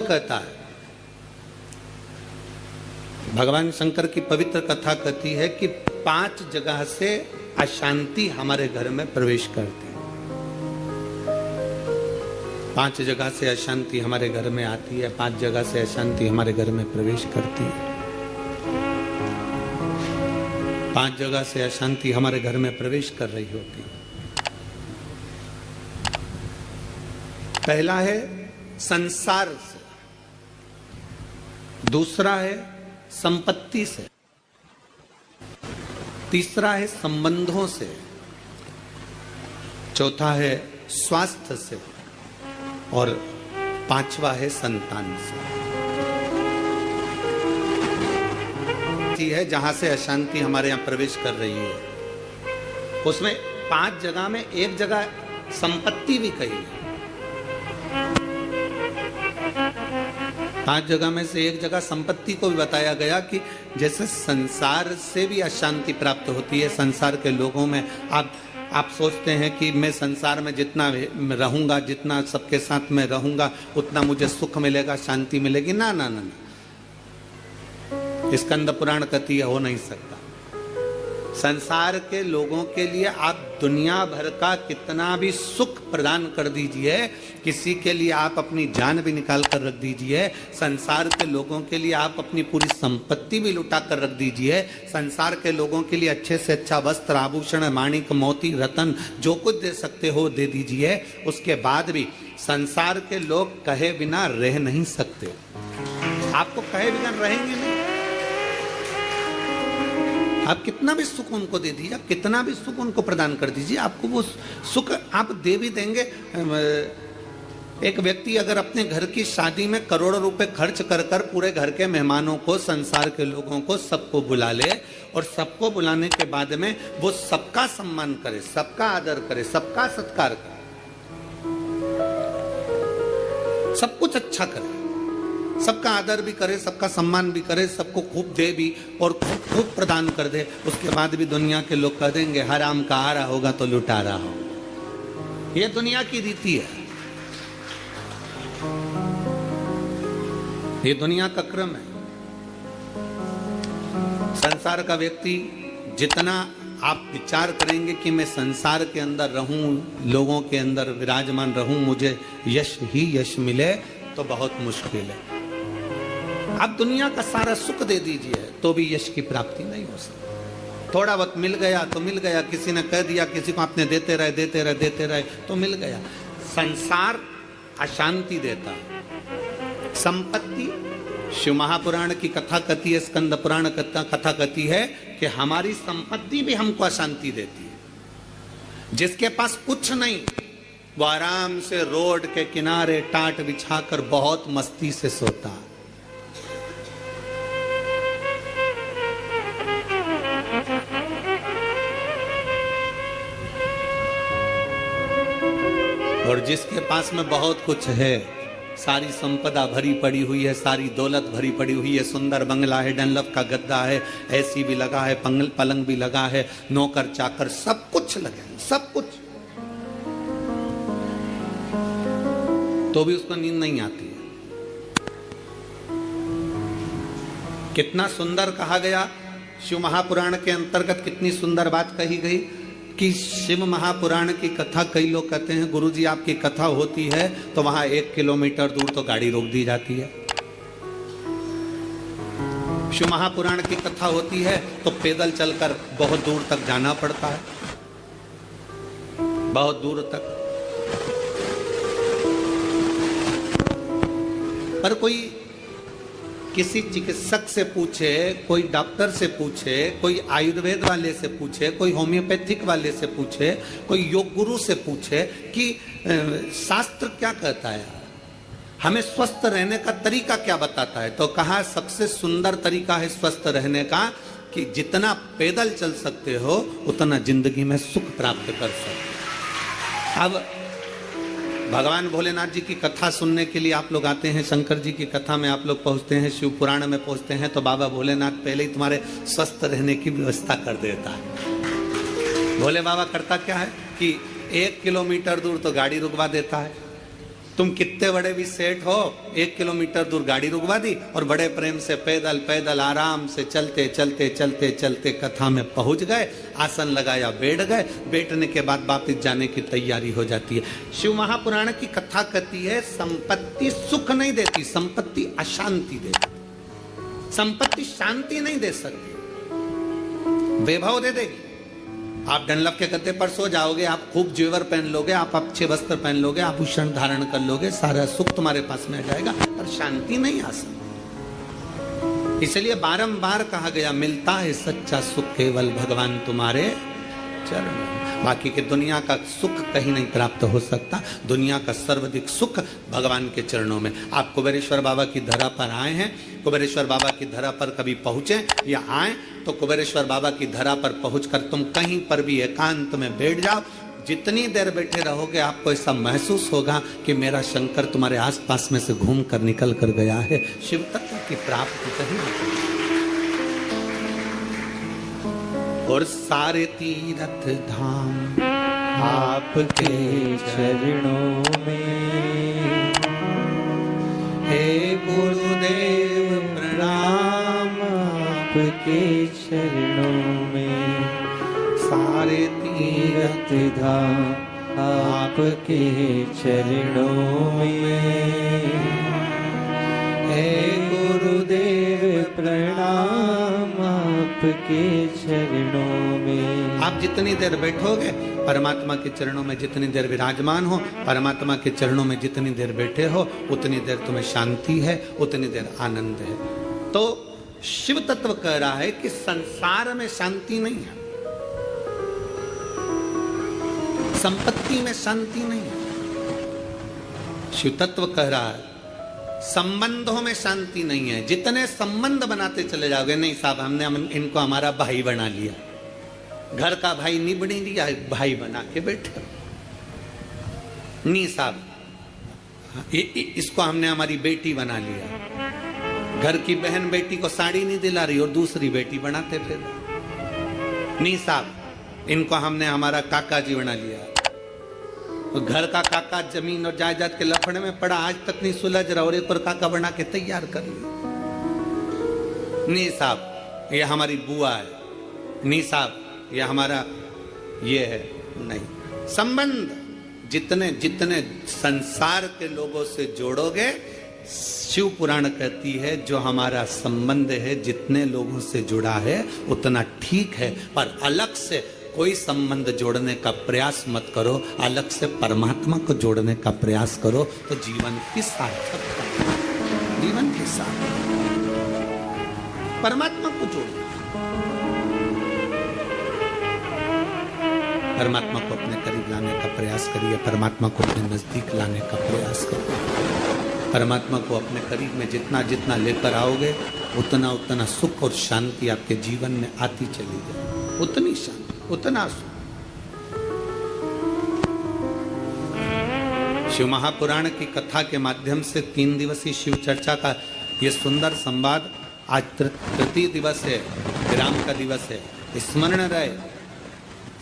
कहता है, भगवान शंकर की पवित्र कथा कहती है कि 5 जगह से अशांति हमारे घर में प्रवेश करती है। 5 जगह से अशांति हमारे घर में आती है, 5 जगह से अशांति हमारे घर में प्रवेश करती है। 5 जगह से अशांति हमारे घर में प्रवेश कर रही होती है। पहला है संसार से, दूसरा है संपत्ति से, तीसरा है संबंधों से, चौथा है स्वास्थ्य से और 5वां है संतान से। है जहां से अशांति हमारे यहां प्रवेश कर रही है, उसमें 5 जगह में एक जगह संपत्ति भी कही है। 5 जगह में से एक जगह संपत्ति को भी बताया गया कि जैसे संसार से भी अशांति प्राप्त होती है। संसार के लोगों में आप सोचते हैं कि मैं संसार में जितना रहूंगा, जितना सबके साथ में रहूंगा, उतना मुझे सुख मिलेगा, शांति मिलेगी। ना ना ना, स्कंद पुराण कहती है हो नहीं सकता। संसार के लोगों के लिए आप दुनिया भर का कितना भी सुख प्रदान कर दीजिए, किसी के लिए आप अपनी जान भी निकाल कर रख दीजिए, संसार के लोगों के लिए आप अपनी पूरी संपत्ति भी लुटा कर रख दीजिए, संसार के लोगों के लिए अच्छे से अच्छा वस्त्र, आभूषण, माणिक, मोती, रतन जो कुछ दे सकते हो दे दीजिए, उसके बाद भी संसार के लोग कहे बिना रह नहीं सकते। आपको कहे बिना रहेंगे नहीं। आप कितना भी सुख उनको दे दीजिए, आप कितना भी सुख उनको प्रदान कर दीजिए, आपको वो सुख आप दे भी देंगे। एक व्यक्ति अगर अपने घर की शादी में करोड़ों रुपए खर्च कर कर पूरे घर के मेहमानों को, संसार के लोगों को, सबको बुला ले और सबको बुलाने के बाद में वो सबका सम्मान करे, सबका आदर करे, सबका सत्कार करे, सब कुछ अच्छा करे, सबका आदर भी करे, सबका सम्मान भी करे, सबको खूब दे भी और खूब प्रदान कर दे, उसके बाद भी दुनिया के लोग कह देंगे हराम का आ रहा होगा तो लुटा रहा होगा। ये दुनिया की रीति है, ये दुनिया का क्रम है। संसार का व्यक्ति जितना आप विचार करेंगे कि मैं संसार के अंदर रहूं, लोगों के अंदर विराजमान रहूं, मुझे यश ही यश मिले, तो बहुत मुश्किल है। आप दुनिया का सारा सुख दे दीजिए तो भी यश की प्राप्ति नहीं हो सकती। थोड़ा बहुत मिल गया तो मिल गया, किसी ने कह दिया, किसी को आपने देते रहे देते रहे देते रहे तो मिल गया। संसार अशांति देता है। संपत्ति, शिव महापुराण की कथा कहती है, स्कंद पुराण कथा कहती है कि हमारी संपत्ति भी हमको अशांति देती है। जिसके पास कुछ नहीं वो आराम से रोड के किनारे टाट बिछाकर बहुत मस्ती से सोता है। और जिसके पास में बहुत कुछ है, सारी संपदा भरी पड़ी हुई है, सारी दौलत भरी पड़ी हुई है, सुंदर बंगला है, डनलप का गद्दा है, एसी भी लगा है, पलंग भी लगा है, नौकर चाकर सब कुछ लगे, सब कुछ, तो भी उसको नींद नहीं आती है। कितना सुंदर कहा गया शिव महापुराण के अंतर्गत, कितनी सुंदर बात कही गई कि शिव महापुराण की कथा, कई लोग कहते हैं गुरुजी आपकी कथा होती है तो वहां 1 किलोमीटर दूर तो गाड़ी रोक दी जाती है। शिव महापुराण की कथा होती है तो पैदल चलकर बहुत दूर तक जाना पड़ता है, बहुत दूर तक। पर कोई किसी चिकित्सक से पूछे, कोई डॉक्टर से पूछे, कोई आयुर्वेद वाले से पूछे, कोई होम्योपैथिक वाले से पूछे, कोई योग गुरु से पूछे कि शास्त्र क्या कहता है, हमें स्वस्थ रहने का तरीका क्या बताता है, तो कहा सबसे सुंदर तरीका है स्वस्थ रहने का कि जितना पैदल चल सकते हो उतना जिंदगी में सुख प्राप्त कर सकते। अब भगवान भोलेनाथ जी की कथा सुनने के लिए आप लोग आते हैं, शंकर जी की कथा में आप लोग पहुंचते हैं, शिव पुराण में पहुंचते हैं, तो बाबा भोलेनाथ पहले ही तुम्हारे स्वस्थ रहने की व्यवस्था कर देता है। भोले बाबा करता क्या है कि 1 किलोमीटर दूर तो गाड़ी रुकवा देता है, तुम कितने बड़े भी सेठ हो, 1 किलोमीटर दूर गाड़ी रुकवा दी और बड़े प्रेम से पैदल पैदल आराम से चलते चलते चलते चलते कथा में पहुंच गए, आसन लगाया, बैठ गए, बैठने के बाद वापस जाने की तैयारी हो जाती है। शिव महापुराण की कथा कहती है संपत्ति सुख नहीं देती, संपत्ति अशांति देती। संपत्ति शांति नहीं दे सकती, वैभव दे देगी। आप डनलप के गद्दे पर सो जाओगे, आप खूब जेवर पहन लोगे, आप अच्छे वस्त्र पहन लोगे, आभूषण धारण कर लोगे, सारा सुख तुम्हारे पास में आ जाएगा, पर शांति नहीं आ सकती। इसलिए बारंबार कहा गया, मिलता है सच्चा सुख केवल भगवान तुम्हारे चरण। बाकी के दुनिया का सुख कहीं नहीं प्राप्त हो सकता। दुनिया का सर्वाधिक सुख भगवान के चरणों में। आप कुबेरेश्वर बाबा की धरा पर आए हैं, कुबेरेश्वर बाबा की धरा पर कभी पहुंचे या आए तो कुबेरेश्वर बाबा की धरा पर पहुंचकर तुम कहीं पर भी एकांत में बैठ जाओ, जितनी देर बैठे रहोगे आपको ऐसा महसूस होगा कि मेरा शंकर तुम्हारे आसपास में से घूम कर निकल कर गया है। शिव तत्व की प्राप्ति कहीं नहीं। और सारे तीर्थ धाम आपके चरणों में, हे गुरुदेव प्रणाम आपके चरणों में। सारे तीर्थ धाम आपके चरणों में, हे गुरुदेव प्रणाम आपके चरणों में। आप जितनी देर बैठोगे परमात्मा के चरणों में, जितनी देर विराजमान हो परमात्मा के चरणों में, जितनी देर बैठे हो उतनी देर तुम्हें शांति है, उतनी देर आनंद है। तो शिव तत्व कह रहा है कि संसार में शांति नहीं है, संपत्ति में शांति नहीं है। शिव तत्व कह रहा है संबंधों में शांति नहीं है। जितने संबंध बनाते चले जाओगे, नहीं साहब हमने इनको हमारा भाई बना लिया, घर का भाई नहीं बनी लिया, भाई बना के बैठे। नहीं साहब इसको हमने हमारी बेटी बना लिया, घर की बहन बेटी को साड़ी नहीं दिला रही और दूसरी बेटी बनाते फिर। नहीं साहब इनको हमने हमारा काका जी बना लिया, तो घर का काका जमीन और जायदाद के लफड़े में पड़ा, आज तक नहीं सुलझ रहा और एक और काका बना के तैयार कर लिया। नहीं साहब ये हमारी बुआ है, नहीं साहब ये हमारा ये है। नहीं, संबंध जितने जितने संसार के लोगों से जोड़ोगे, शिव पुराण कहती है जो हमारा संबंध है जितने लोगों से जुड़ा है उतना ठीक है, पर अलग से कोई संबंध जोड़ने का प्रयास मत करो, अलग से परमात्मा को जोड़ने का प्रयास करो तो जीवन की सार्थक, जीवन के साथ परमात्मा को जोड़ो। परमात्मा को अपने करीब लाने का प्रयास करिए, परमात्मा को अपने नजदीक लाने का प्रयास करिए। परमात्मा को अपने करीब में जितना जितना लेकर आओगे उतना उतना सुख और शांति आपके जीवन में आती चली जाए, उतनी शांति उतना सुख। शिव महापुराण की कथा के माध्यम से 3 दिवसीय शिव चर्चा का ये सुंदर संवाद, आज तृतीय दिवस है, विराम का दिवस है। स्मरण रहे,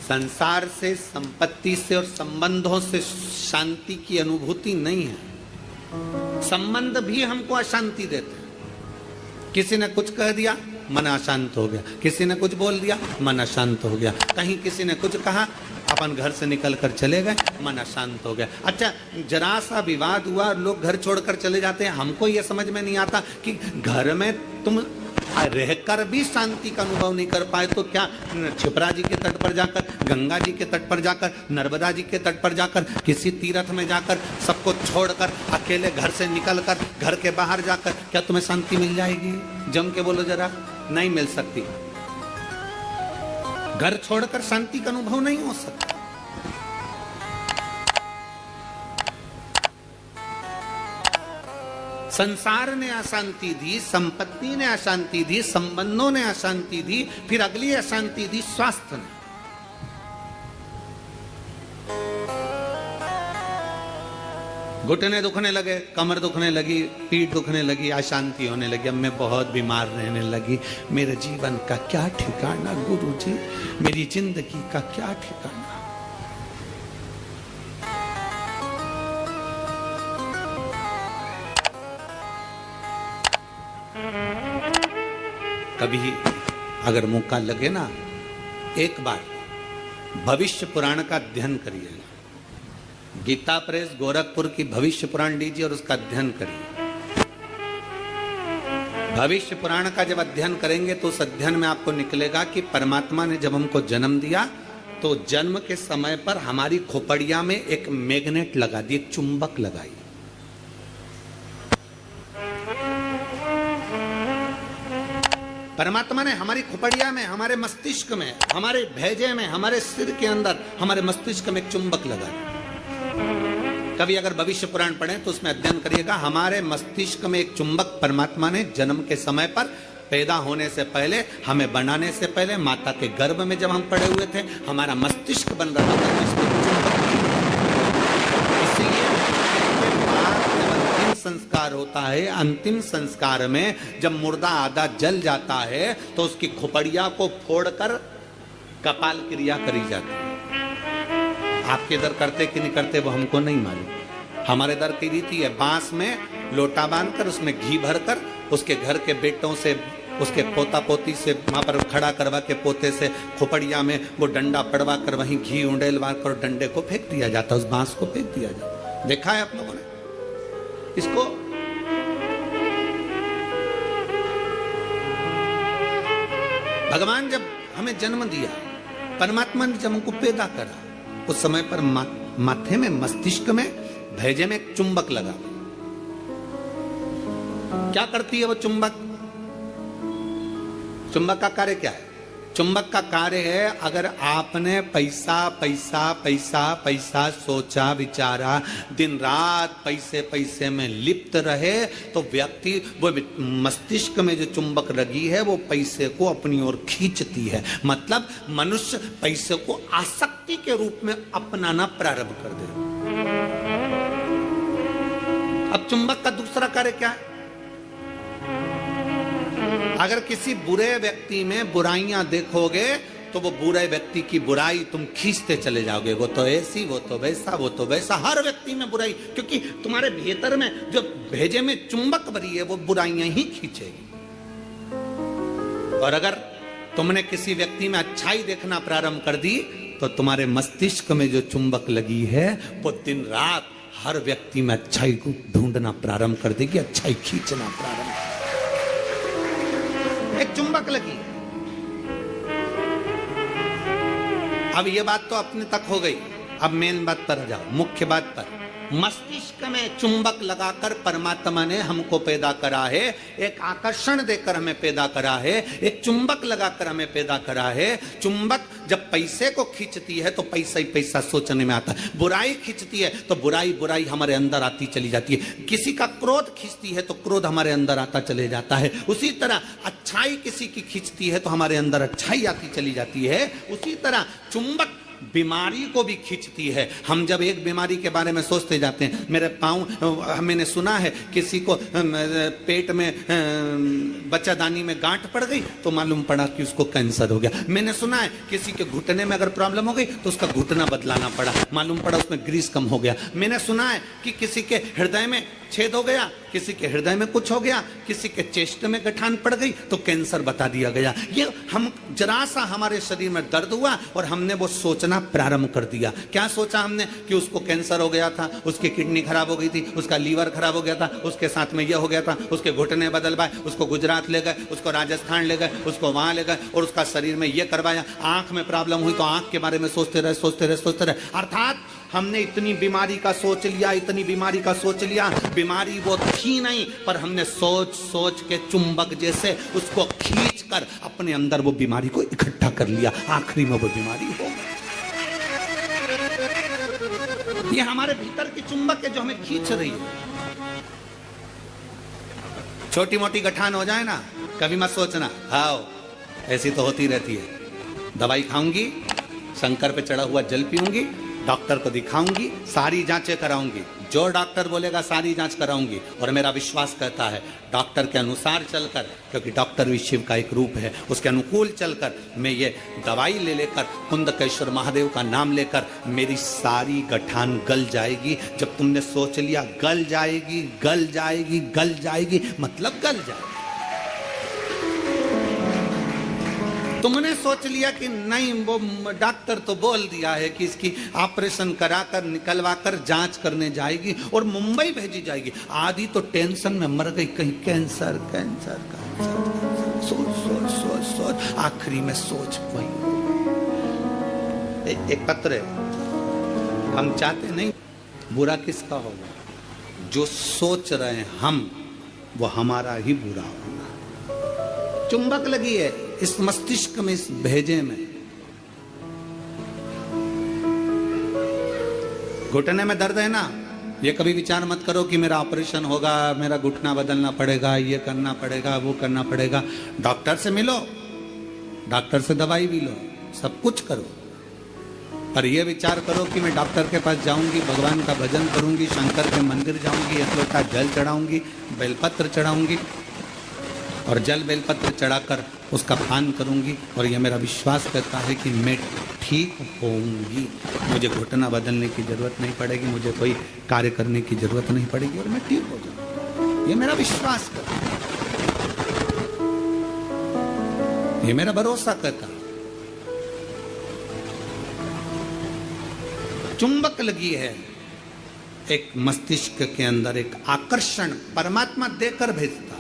संसार से, संपत्ति से और संबंधों से शांति की अनुभूति नहीं है। संबंध भी हमको अशांति देते हैं। किसी ने कुछ कह दिया मन अशांत हो गया, किसी ने कुछ बोल दिया मन अशांत हो गया, कहीं किसी ने कुछ कहा अपन घर से निकल कर चले गए मन अशांत हो गया। अच्छा जरा सा विवाद हुआ लोग घर छोड़कर चले जाते हैं। हमको ये समझ में नहीं आता कि घर में तुम रहकर भी शांति का अनुभव नहीं कर पाए तो क्या क्षिप्रा जी के तट पर जाकर, गंगा जी के तट पर जाकर, नर्मदा जी के तट पर जाकर, किसी तीर्थ में जाकर, सबको छोड़कर अकेले घर से निकलकर घर के बाहर जाकर क्या तुम्हें शांति मिल जाएगी? जम के बोलो जरा, नहीं मिल सकती। घर छोड़कर शांति का अनुभव नहीं हो सकता। संसार ने अशांति दी, संपत्ति ने अशांति दी, संबंधों ने अशांति दी, फिर अगली अशांति दी स्वास्थ्य ने। घुटने दुखने लगे, कमर दुखने लगी, पीठ दुखने लगी, अशांति होने लगी, अब मैं बहुत बीमार रहने लगी, मेरे जीवन का क्या ठिकाना गुरुजी, मेरी जिंदगी का क्या ठिकाना। कभी अगर मौका लगे ना, एक बार भविष्य पुराण का अध्ययन करिए। गीता प्रेस गोरखपुर की भविष्य पुराण लीजिए और उसका अध्ययन करिए। भविष्य पुराण का जब अध्ययन करेंगे तो उस अध्ययन में आपको निकलेगा कि परमात्मा ने जब हमको जन्म दिया तो जन्म के समय पर हमारी खोपड़िया में एक मैग्नेट लगा दी, एक चुंबक लगाई। परमात्मा ने हमारी खोपड़िया में, हमारे मस्तिष्क में, हमारे भेजे में, हमारे सिर के अंदर, हमारे मस्तिष्क में एक चुंबक लगा। कभी अगर भविष्य पुराण पढ़ें तो उसमें अध्ययन करिएगा, हमारे मस्तिष्क में एक चुंबक परमात्मा ने जन्म के समय पर, पैदा होने से पहले, हमें बनाने से पहले, माता के गर्भ में जब हम पड़े हुए थे, हमारा मस्तिष्क बन रहा था, इसलिए अंतिम संस्कार होता है, अंतिम संस्कार में जब मुर्दा आधा जल जाता है तो उसकी खोपड़िया को फोड़कर कपाल क्रिया करी जाती है। आपके इधर करते कि नहीं करते वो हमको नहीं मालूम। हमारे इधर की रीति है, बांस में लोटा बांधकर उसमें घी भरकर उसके घर के बेटों से, उसके पोता पोती से वहां पर खड़ा करवा के पोते से खोपड़िया में वो डंडा पड़वा कर वहीं घी उंडेलवा कर डंडे को फेंक दिया जाता, उस बांस को फेंक दिया जाता। देखा है आप लोगों ने इसको? भगवान जब हमें जन्म दिया, परमात्मा ने जब हमको पैदा करा, उस समय पर माथे में, मस्तिष्क में, भेजे में एक चुंबक लगा। क्या करती है वो चुंबक? चुंबक का कार्य क्या है? चुंबक का कार्य है, अगर आपने पैसा पैसा पैसा पैसा सोचा विचारा, दिन रात पैसे पैसे में लिप्त रहे, तो व्यक्ति वो मस्तिष्क में जो चुंबक लगी है वो पैसे को अपनी ओर खींचती है। मतलब मनुष्य पैसे को आसक्ति के रूप में अपनाना प्रारंभ कर दे। अब चुंबक का दूसरा कार्य क्या है? अगर किसी बुरे व्यक्ति में बुराइयां देखोगे तो वो बुरे व्यक्ति की बुराई तुम खींचते चले जाओगे। वो तो ऐसी, वो तो वैसा, वो तो वैसा, हर व्यक्ति में बुराई, क्योंकि तुम्हारे भीतर में जो भेजे में चुंबक भरी है वो बुराइयां ही खींचेगी। और अगर तुमने किसी व्यक्ति में अच्छाई देखना प्रारंभ कर दी तो तुम्हारे मस्तिष्क में जो चुंबक लगी है वो दिन रात हर व्यक्ति में अच्छाई को ढूंढना प्रारंभ कर देगी, अच्छाई खींचना प्रारंभ। एक चुंबक लगी। अब ये बात तो अपने तक हो गई। अब मेन बात पर आ जाओ, मुख्य बात पर। मस्तिष्क में चुंबक लगाकर परमात्मा ने हमको पैदा करा है, एक आकर्षण देकर हमें पैदा करा है, एक चुंबक लगाकर हमें पैदा करा है। चुंबक जब पैसे को खींचती है तो पैसा ही पैसा सोचने में आता है, बुराई खींचती है तो बुराई बुराई हमारे अंदर आती चली जाती है, किसी का क्रोध खींचती है तो क्रोध हमारे अंदर आता चले जाता है। उसी तरह अच्छाई किसी की खींचती है तो हमारे अंदर अच्छाई आती चली जाती है। उसी तरह चुंबक बीमारी को भी खींचती है। हम जब एक बीमारी के बारे में सोचते जाते हैं, मेरे पाँव, मैंने सुना है किसी को पेट में बच्चादानी में गांठ पड़ गई तो मालूम पड़ा कि उसको कैंसर हो गया। मैंने सुना है किसी के घुटने में अगर प्रॉब्लम हो गई तो उसका घुटना बदलाना पड़ा, मालूम पड़ा उसमें ग्रीस कम हो गया। मैंने सुना है कि किसी के हृदय में छेद हो गया, किसी के हृदय में कुछ हो गया, किसी के चेस्ट में गठान पड़ गई तो कैंसर बता दिया गया। ये हम जरा सा हमारे शरीर में दर्द हुआ और हमने वो सोचना प्रारंभ कर दिया। क्या सोचा हमने? कि उसको कैंसर हो गया था, उसकी किडनी खराब हो गई थी, उसका लीवर खराब हो गया था, उसके साथ में ये हो गया था, उसके घुटने बदलवाए, उसको गुजरात ले गए, उसको राजस्थान ले गए, उसको वहां ले गए और उसका शरीर में ये करवाया। आंख में प्रॉब्लम हुई तो आंख के बारे में सोचते रहे, सोचते रहे, सोचते रहे। अर्थात हमने इतनी बीमारी का सोच लिया, इतनी बीमारी का सोच लिया, बीमारी वो थी नहीं, पर हमने सोच सोच के चुंबक जैसे उसको खींचकर अपने अंदर वो बीमारी को इकट्ठा कर लिया। आखिरी में वो बीमारी हो गई। ये हमारे भीतर की चुंबक है जो हमें खींच रही है। छोटी मोटी गठान हो जाए ना, कभी मत सोचना आओ ऐसी तो होती रहती है। दवाई खाऊंगी, शंकर पे चढ़ा हुआ जल पीऊंगी, डॉक्टर को दिखाऊंगी, सारी जांचें कराऊंगी, जो डॉक्टर बोलेगा सारी जांच कराऊंगी। और मेरा विश्वास कहता है डॉक्टर के अनुसार चलकर, क्योंकि डॉक्टर भी शिव का एक रूप है, उसके अनुकूल चलकर मैं ये दवाई ले लेकर, कुंदकेश्वर महादेव का नाम लेकर, मेरी सारी गठान गल जाएगी। जब तुमने सोच लिया गल जाएगी, गल जाएगी, गल जाएगी, मतलब गल जाएगी। तुमने सोच लिया कि नहीं, वो डॉक्टर तो बोल दिया है कि इसकी ऑपरेशन कराकर निकलवाकर जांच करने जाएगी और मुंबई भेजी जाएगी। आधी तो टेंशन में मर गई, कहीं कैंसर कैंसर कैंसर, सोच सोच सोच सोच, आखिरी में सोच पाई। एक पत्र है, हम चाहते नहीं बुरा किसका होगा, जो सोच रहे हैं हम, वो हमारा ही बुरा होगा। चुंबक लगी है इस मस्तिष्क में, इस भेजे में। घुटने में दर्द है ना, ये कभी विचार मत करो कि मेरा ऑपरेशन होगा, मेरा घुटना बदलना पड़ेगा, ये करना पड़ेगा, वो करना पड़ेगा। डॉक्टर से मिलो, डॉक्टर से दवाई भी लो, सब कुछ करो, पर यह विचार करो कि मैं डॉक्टर के पास जाऊंगी, भगवान का भजन करूंगी, शंकर के मंदिर जाऊंगी, एक लोटा जल चढ़ाऊंगी, बेलपत्र चढ़ाऊंगी और जल बेलपत्र चढ़ाकर उसका पान करूंगी और यह मेरा विश्वास करता है कि मैं ठीक होऊंगी, मुझे घुटना बदलने की जरूरत नहीं पड़ेगी, मुझे कोई कार्य करने की जरूरत नहीं पड़ेगी और मैं ठीक हो जाऊंगी। ये मेरा विश्वास करता है, ये मेरा भरोसा करता है। चुंबक लगी है एक मस्तिष्क के अंदर, एक आकर्षण परमात्मा देकर भेजता।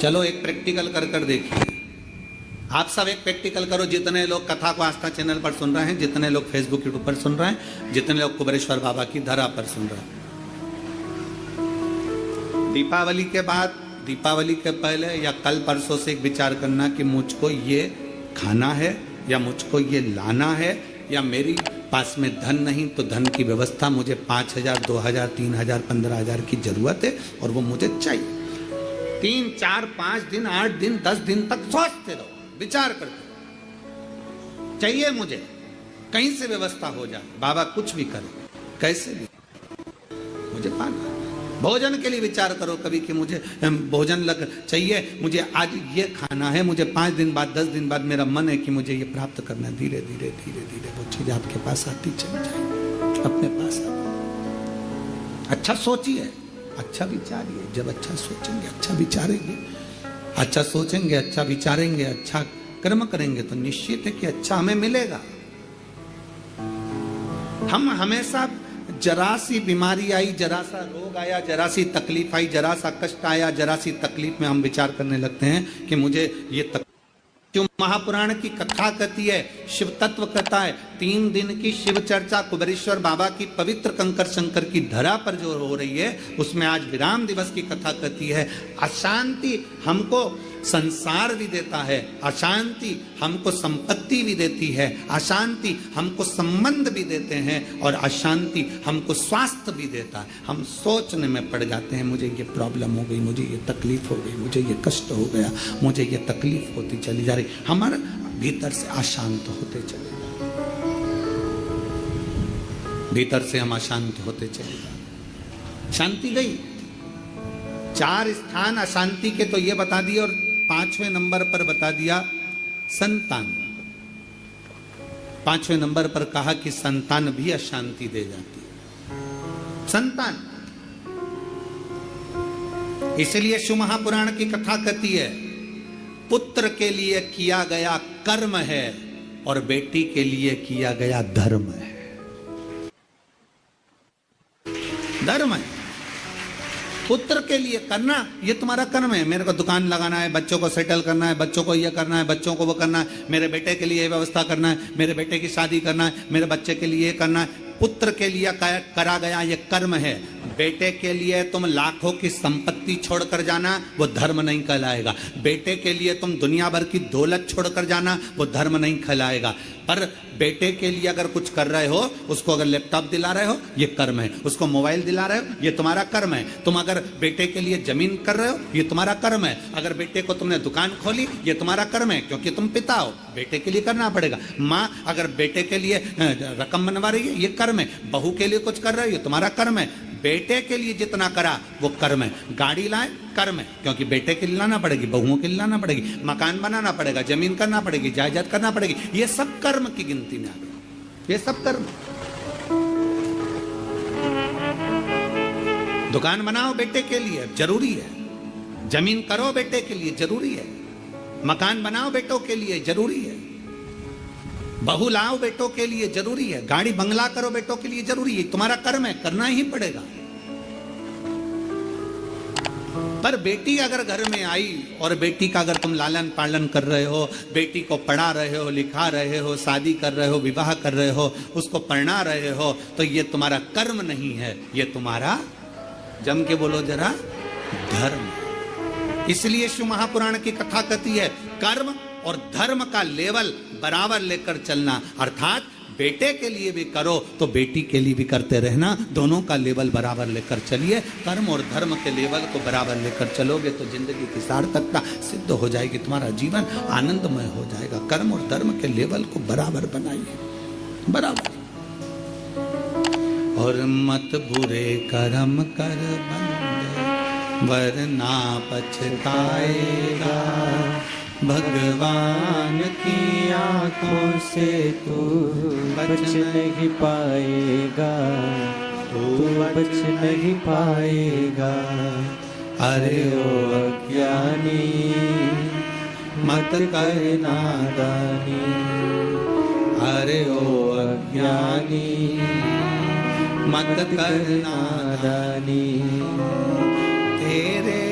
चलो एक प्रैक्टिकल कर कर देखिए, आप सब एक प्रैक्टिकल करो। जितने लोग कथा को आस्था चैनल पर सुन रहे हैं, जितने लोग फेसबुक यूट्यूब पर सुन रहे हैं, जितने लोग कुबेरेश्वर बाबा की धरा पर सुन रहे हैं, दीपावली के बाद, दीपावली के पहले या कल परसों से एक विचार करना कि मुझको ये खाना है या मुझको ये लाना है, या मेरी पास में धन नहीं तो धन की व्यवस्था, मुझे 5,000 2,000 3,000 15,000 की जरूरत है और वो मुझे चाहिए। 3 4 5 दिन 8 दिन 10 दिन तक सोचते रहो, विचार करते रहो, चाहिए मुझे, कहीं से व्यवस्था हो जाए, बाबा कुछ भी करे, कैसे भी मुझे पाना। भोजन के लिए विचार करो कभी कि मुझे भोजन लग चाहिए, मुझे आज ये खाना है, मुझे 5 दिन बाद 10 दिन बाद मेरा मन है कि मुझे ये प्राप्त करना है। धीरे धीरे धीरे धीरे वो चीज आपके पास आती चली जाएगी, अपने पास आती। अच्छा सोचिए, अच्छा विचारिए। जब अच्छा सोचेंगे, अच्छा विचारेंगे, अच्छा सोचेंगे, अच्छा विचारेंगे, अच्छा कर्म करेंगे तो निश्चित है कि अच्छा हमें मिलेगा। हम हमेशा जरा सी बीमारी आई, जरा सा रोग आया, जरा सी तकलीफ आई, जरा सा कष्ट आया, जरा सी तकलीफ में हम विचार करने लगते हैं कि मुझे ये तकलीफ। जो महापुराण की कथा कहती है, शिव तत्व कहता है, 3 दिन की शिव चर्चा कुबेरेश्वर बाबा की पवित्र कंकर शंकर की धरा पर जो हो रही है, उसमें आज विराम दिवस की कथा कहती है। अशांति हमको संसार भी देता है, अशांति हमको संपत्ति भी देती है, अशांति हमको संबंध भी देते हैं और अशांति हमको स्वास्थ्य भी देता है। हम सोचने में पड़ जाते हैं, मुझे ये प्रॉब्लम हो गई, मुझे ये तकलीफ हो गई, मुझे ये कष्ट हो गया, मुझे ये तकलीफ होती चली जा रही, हमारे भीतर से अशांत होते चले जा रहे, भीतर से हम अशांत होते चले जा रहे। शांति गई। 4 स्थान अशांति के तो ये बता दिए और 5वें नंबर पर बता दिया संतान। 5वें नंबर पर कहा कि संतान भी अशांति दे जाती है। संतान, इसलिए शिव महापुराण की कथा कहती है, पुत्र के लिए किया गया कर्म है और बेटी के लिए किया गया धर्म है। धर्म है, पुत्र के लिए करना ये तुम्हारा कर्म है। मेरे को दुकान लगाना है, बच्चों को सेटल करना है, बच्चों को ये करना है, बच्चों को वो करना है, मेरे बेटे के लिए ये व्यवस्था करना है, मेरे बेटे की शादी करना है, मेरे बच्चे के लिए ये करना है। पुत्र के लिए करा गया ये कर्म है। बेटे के लिए तुम लाखों की संपत्ति छोड़कर जाना, वो धर्म नहीं कहलाएगा। बेटे के लिए तुम दुनिया भर की दौलत छोड़कर जाना, वो धर्म नहीं कहलाएगा। पर बेटे के लिए अगर कुछ कर रहे हो, उसको अगर लैपटॉप दिला रहे हो, ये कर्म है। उसको मोबाइल दिला रहे हो, ये तुम्हारा कर्म है। तुम अगर बेटे के लिए जमीन कर रहे हो, ये तुम्हारा कर्म है। अगर बेटे को तुमने दुकान खोली, ये तुम्हारा कर्म है, क्योंकि तुम पिता हो, बेटे के लिए करना पड़ेगा। माँ अगर बेटे के लिए रकम बनवा रही है, ये कर्म है। बहू के लिए कुछ कर रहे हो, ये तुम्हारा कर्म है। बेटे के लिए जितना करा वो कर्म है। गाड़ी लाए, कर्म है, क्योंकि बेटे के लिए लाना पड़ेगी, बहुओं के लिए लाना पड़ेगी, मकान बनाना पड़ेगा, जमीन करना पड़ेगी, जायदाद करना पड़ेगी। ये सब कर्म की गिनती में आ गया, ये सब कर्म। दुकान बनाओ बेटे के लिए, जरूरी है। जमीन करो बेटे के लिए जरूरी है, मकान बनाओ बेटों के लिए जरूरी है, बहू लाओ बेटों के लिए जरूरी है, गाड़ी बंगला करो बेटों के लिए जरूरी है, तुम्हारा कर्म है, करना ही पड़ेगा। पर बेटी अगर घर में आई और बेटी का अगर तुम लालन पालन कर रहे हो, बेटी को पढ़ा रहे हो, लिखा रहे हो, शादी कर रहे हो, विवाह कर रहे हो, उसको पढ़ा रहे हो, तो ये तुम्हारा कर्म नहीं है, ये तुम्हारा, जम के बोलो जरा, धर्म। इसलिए शिव महापुराण की कथा कहती है कर्म और धर्म का लेवल बराबर लेकर चलना, अर्थात बेटे के लिए भी करो तो बेटी के लिए भी करते रहना, दोनों का लेवल बराबर लेकर चलिए। कर्म और धर्म के लेवल को बराबर लेकर चलोगे तो जिंदगी की सार्थकता सिद्ध हो जाएगी, तुम्हारा जीवन आनंदमय हो जाएगा। कर्म और धर्म के लेवल को बराबर बनाइए, बराबर। और मत बुरे कर्म कर बंदे वरना पछताएगा, भगवान की आंखों से तू बच नहीं पाएगा, तू बच नहीं पाएगा। अरे ओ अज्ञानी मत कर नादानी, अरे ओ अज्ञानी मत कर नादानी। तेरे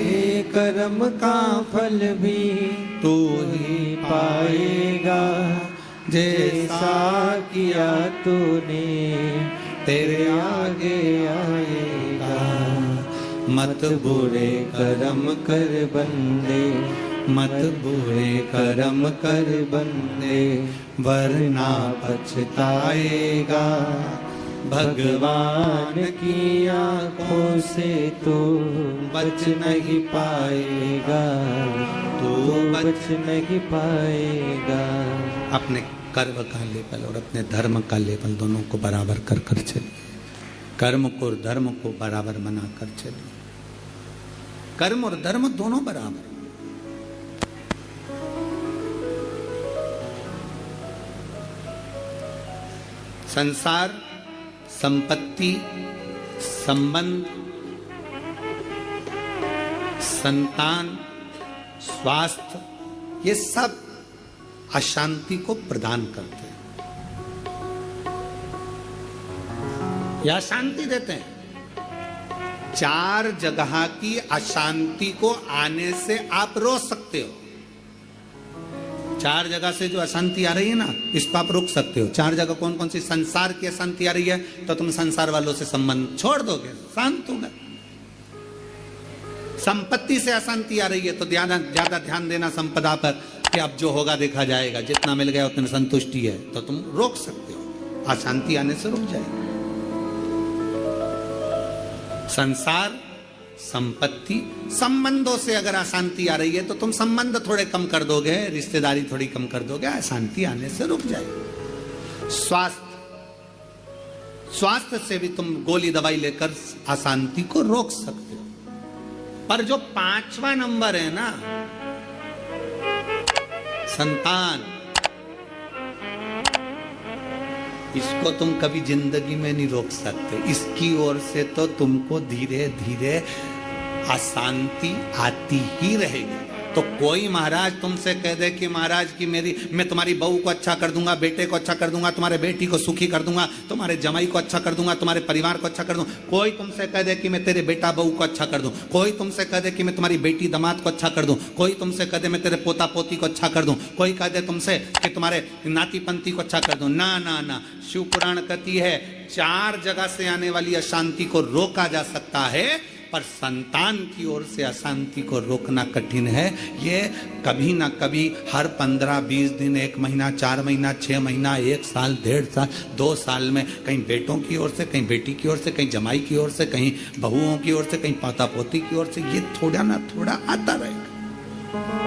कर्म का फल भी तू ही पाएगा, जैसा किया तूने तेरे आगे आएगा। मत बुरे कर्म कर बंदे, मत बुरे कर्म कर बंदे वरना पछताएगा, भगवान की आंखों से तू बच नहीं पाएगा, तू बच नहीं पाएगा। अपने कर्म का लेवल और अपने धर्म का लेवल दोनों को बराबर कर कर चलिए, कर्म को और धर्म को बराबर बना कर चलिए। कर्म और धर्म दोनों बराबर। संसार, संपत्ति, संबंध, संतान, स्वास्थ्य, ये सब अशांति को प्रदान करते हैं या शांति देते हैं। 4 जगह की अशांति को आने से आप रोक सकते हो। 4 जगह से जो अशांति आ रही है ना, इसको आप रोक सकते हो। 4 जगह कौन कौन सी? संसार की अशांति आ रही है तो तुम संसार वालों से संबंध छोड़ दोगे, शांत होगा। संपत्ति से अशांति आ रही है तो ज्यादा ध्यान देना संपदा पर, कि अब जो होगा देखा जाएगा, जितना मिल गया उतनी संतुष्टि है, तो तुम रोक सकते हो, अशांति आने से रुक जाएगी। संसार, संपत्ति, संबंधों से अगर अशांति आ रही है तो तुम संबंध थोड़े कम कर दोगे, रिश्तेदारी थोड़ी कम कर दोगे, अशांति आने से रुक जाएगी। स्वास्थ्य, स्वास्थ्य से भी तुम गोली दवाई लेकर अशांति को रोक सकते हो। पर जो 5वां नंबर है ना, संतान, इसको तुम कभी जिंदगी में नहीं रोक सकते। इसकी ओर से तो तुमको धीरे धीरे अशांति आती ही रहेगी। तो कोई महाराज तुमसे कह दे कि महाराज की मैं तुम्हारी बहू को अच्छा कर दूंगा, बेटे को अच्छा कर दूंगा, तुम्हारे बेटी को सुखी कर दूंगा, तुम्हारे जमाई को अच्छा कर दूंगा, तुम्हारे परिवार को अच्छा कर दूंगा। कोई तुमसे कह दे कि मैं तेरे बेटा बहू को अच्छा कर दूं, कोई तुमसे कह दे कि मैं तुम्हारी बेटी दामाद को अच्छा कर दूं, कोई तुमसे कह दे मैं तेरे पोता पोती को अच्छा कर दूं, कोई कह दे तुमसे कि तुम्हारे नाती पंती को अच्छा कर दूं। ना ना ना, शिव पुराण कहती है 4 जगह से आने वाली अशांति को रोका जा सकता है, पर संतान की ओर से अशांति को रोकना कठिन है। ये कभी ना कभी हर 15-20 दिन, 1 महीना, 4 महीना, 6 महीना, 1 साल, 1.5 साल, 2 साल में कहीं बेटों की ओर से, कहीं बेटी की ओर से, कहीं जमाई की ओर से, कहीं बहुओं की ओर से, कहीं पोता पोती की ओर से, ये थोड़ा ना थोड़ा आता रहेगा।